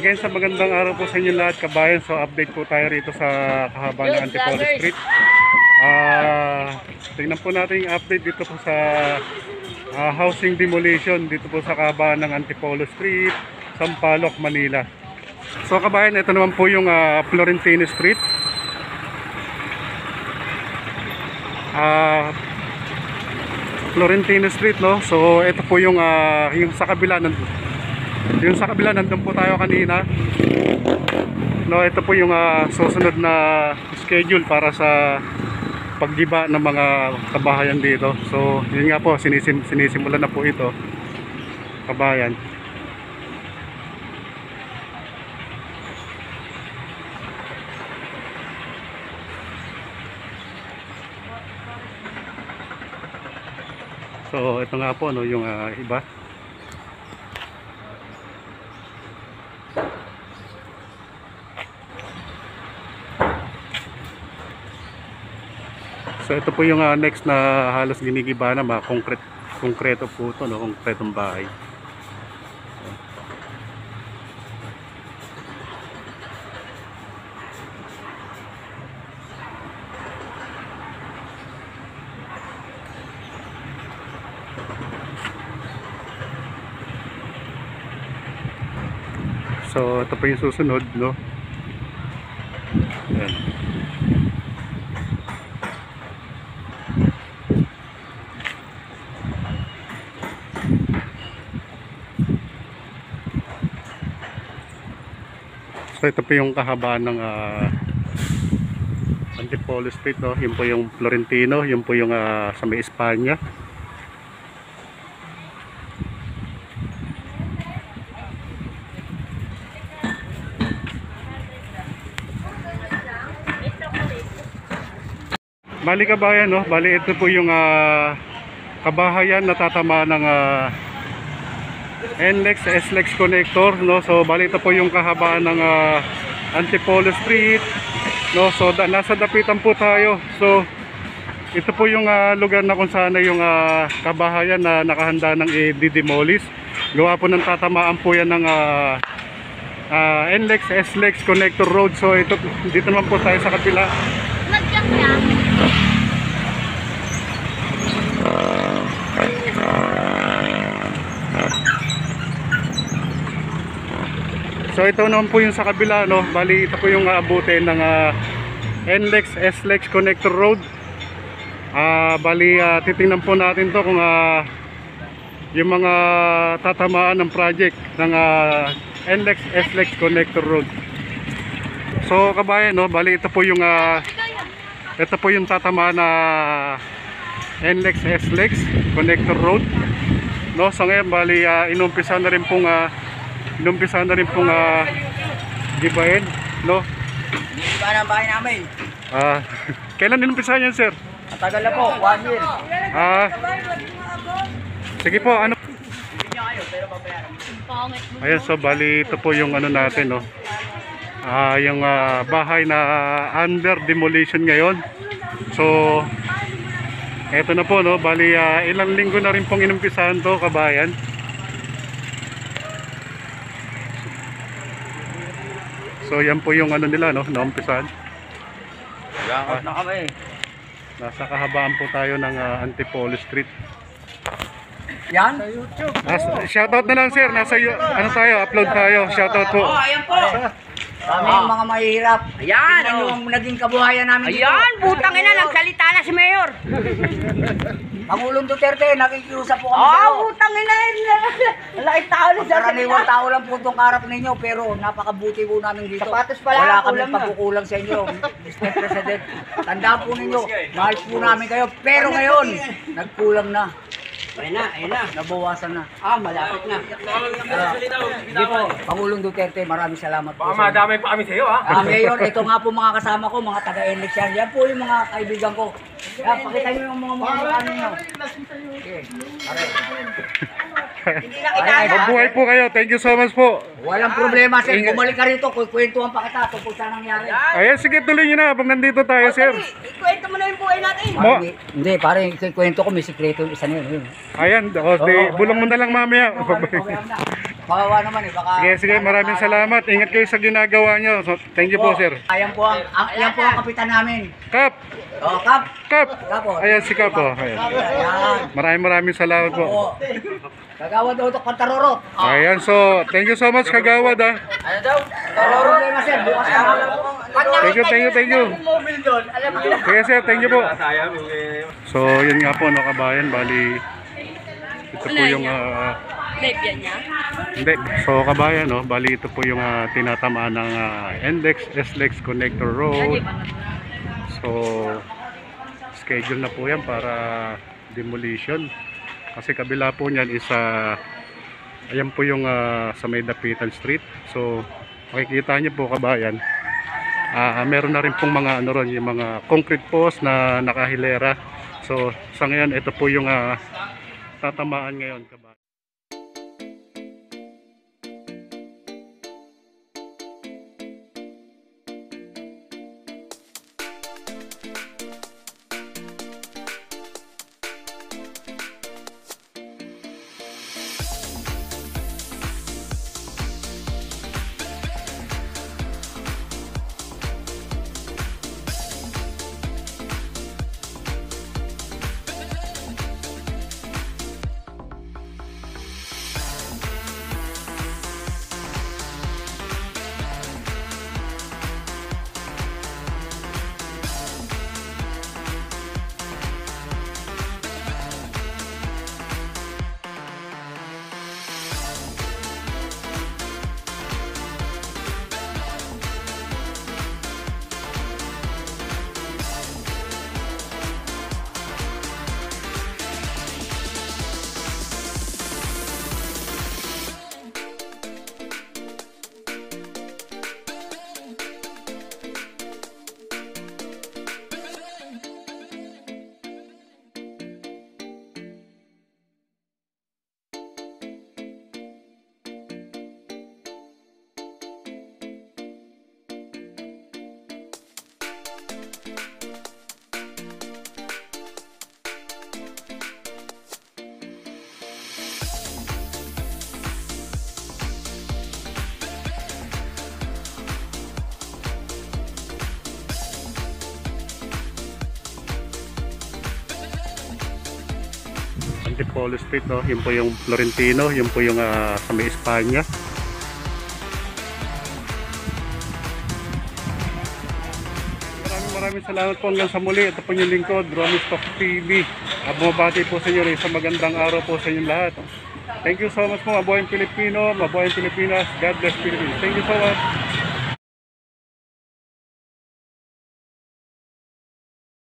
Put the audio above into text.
again sa magandang araw po sa inyo lahat kabayan. So update po tayo rito sa kahabaan ng Antipolo Street. Tingnan po natin yung update dito po sa housing demolition dito po sa kahabaan ng Antipolo Street, Sampaloc, Manila. So kabayan, ito naman po yung Florentino Street. Florentino Street, no? So ito po yung sa kabila nandun po tayo kanina. No, ito po yung susunod na schedule para sa paggiba ng mga kabahayan dito. So yun nga po, sinisimulan na po ito, kabayan. So ito nga po, no, yung iba. So ito po yung next na halos ginigiba na mga konkreto po ito, no, konkretong bahay. So ito po yung susunod, no. Ayan. So ito po yung kahabaan ng Antipolo Street, no. Yun po yung Florentino, yun po yung sa may Espanya. Bali kabayan, no, bali ito po yung kabahayan na tatama ng NLEX SLEX connector, no. So bali ito po yung kahabaan ng Antipolo Street, no. So nasa dapitan po tayo. So ito po yung lugar na kung saan yung kabahayan na nakahanda ng i-demolish. Gawa po ng tatamaan po yan ng NLEX SLEX connector road. So ito, dito naman po tayo sa kabila. So ito naman po yung sa kabila, no. Bali ito po yung abutin ng NLEX SLEX connector road. Bali titingnan po natin to kung yung mga tatamaan ng project ng NLEX SLEX connector road. So kabayan, no, bali ito po yung tatamaan na NLEX SLEX connector road, no. So ngayon bali inumpisa na rin pong gibahin, no. Iba na ang bahay namin. Kailan inumpisahan yan, sir? Matagal na po, 1 year. Sige po, ano? Ayan, so bali ito po yung ano natin, no. Yung bahay na under demolition ngayon. So eto na po, no, bali ilang linggo na rin pong inumpisahan to, kabayan. So yan po yung ano nila, no, naumpisahan. Yakap na kami. Nasa kahabaan po tayo ng Antipolo Street. Yan? Shoutout na lang, sir. Nasa ano tayo, upload tayo. Shoutout po. Ayan po. Kami yung mga mahihirap. Ayan, yung naging kabuhayan namin dito. Ayan, putang ina, nagsalita na si Mayor. Pangulong Duterte, nakikiusap po kami sa'yo. Putang ina, laking tao na sa Karaniwang tao lang po itong karap ninyo, pero napakabuti po namin dito. Sapatos pala, wala kami kulang na. pagkukulang sa inyo, Mr. President. Tandaan po ninyo, mahal po namin kayo, pero ngayon, nagkulang na. Ayun na. Nabawasan na. Malapit na. Hindi po, Pangulong Duterte, maraming salamat po. Baka madamay pa kami sa iyo, ha? Mayor, ito nga po mga kasama ko, mga taga-NLEX yan. Yan po yung mga kaibigan ko. Yan, pakita nyo yung mga ano nyo. Okay, aray. Hindi na kita. Mabuhay po kayo. Thank you so much po. Walang problema, sir. Bumalik ka rito, kwentuhan pa kita tungkol sa nangyari. Ayan, sige, tuloy nyo na habang nandito tayo, sir. Ikwento mo na yung buhay natin. Hindi, parang kwento ko, may sikreto, isa na yun. Ayan, bulong mo na lang mamaya. Okay, Kawawa naman eh, baka... Sige, maraming salamat. Ingat kayo sa ginagawa nyo. So, thank you po, sir. Ayan po ang kapitan namin. Kap! Oh, Kap. Kap! Kapo. Ayan si Kap, oh. Ayan. Ayan. Maraming salamat po. Oo. Kagawad daw ito, Pantarorok. Ayan, so, thank you so much, Kagawad, ah. Ano daw? Tarorok. Problema, sir. Bukas na. Thank you. Mobile doon. Alam mo. Sige, sir, thank you po. So, yun nga po, no, kabayan, bali, ito po yung, Live yan niya? hindi, so, kabayan, no, bali, ito po yung tinatamaan ng NLEX, SLEX Connector Road. So, schedule na po yan para demolition. Kasi kabila po niyan is, ayan po yung sa may Dapitan Street. So, makikita niyo po, kabayan, meron na rin pong mga ano ron, yung mga concrete post na nakahilera. So sa ngayon ito po yung tatamaan ngayon, kabayan. Antipolo Street, no? Yun po yung Florentino, yun po yung sa may Espanya. Maraming salamat po hanggang sa muli. Ito po yung lingkod, Romy Stock TV. Bumabati po sa inyo rin sa magandang araw po sa inyong lahat. Thank you so much po, mabuhay ang Pilipino, mabuhay ang Pilipinas. God bless Philippines. Thank you so much.